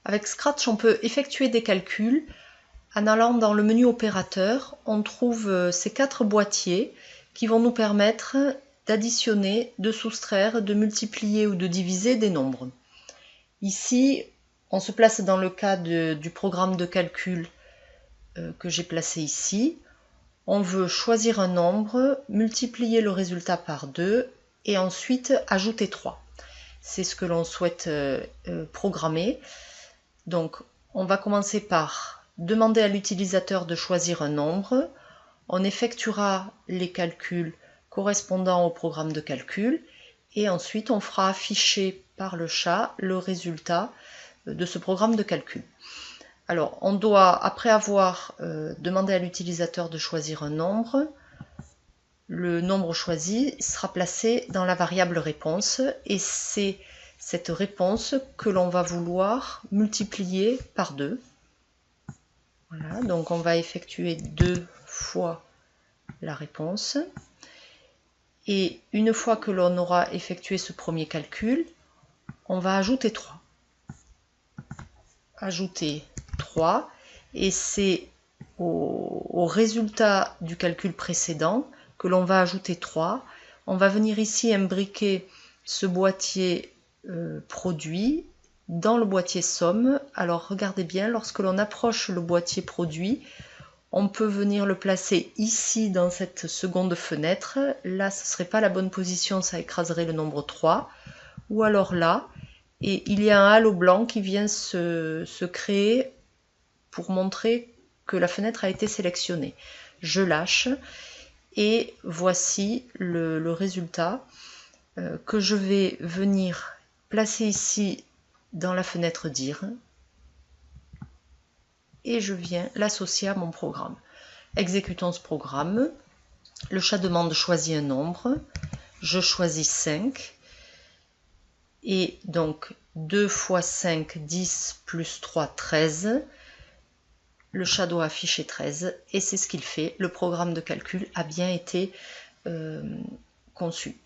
Avec Scratch, on peut effectuer des calculs. En allant dans le menu opérateur, on trouve ces 4 boîtiers qui vont nous permettre d'additionner, de soustraire, de multiplier ou de diviser des nombres. Ici, on se place dans le cas du programme de calcul que j'ai placé ici. On veut choisir un nombre, multiplier le résultat par 2 et ensuite ajouter 3. C'est ce que l'on souhaite programmer. Donc, on va commencer par demander à l'utilisateur de choisir un nombre. On effectuera les calculs correspondant au programme de calcul et ensuite on fera afficher par le chat le résultat de ce programme de calcul. Alors, on doit, après avoir demandé à l'utilisateur de choisir un nombre, le nombre choisi sera placé dans la variable réponse et c'est cette réponse que l'on va vouloir multiplier par 2. Voilà, donc on va effectuer 2 fois la réponse. Et une fois que l'on aura effectué ce premier calcul, on va ajouter 3. Ajouter 3, et c'est au résultat du calcul précédent que l'on va ajouter 3. On va venir ici imbriquer ce boîtier produit dans le boîtier somme. Alors regardez bien, lorsque l'on approche le boîtier produit, on peut venir le placer ici dans cette seconde fenêtre. Là, ce ne serait pas la bonne position, ça écraserait le nombre 3. Ou alors là, et il y a un halo blanc qui vient se créer pour montrer que la fenêtre a été sélectionnée. Je lâche et voici le résultat que je vais venir placer ici dans la fenêtre dire et je viens l'associer à mon programme. Exécutons ce programme. Le chat demande choisis un nombre. Je choisis 5. Et donc 2 fois 5, 10 plus 3, 13. Le chat doit afficher 13 et c'est ce qu'il fait. Le programme de calcul a bien été conçu.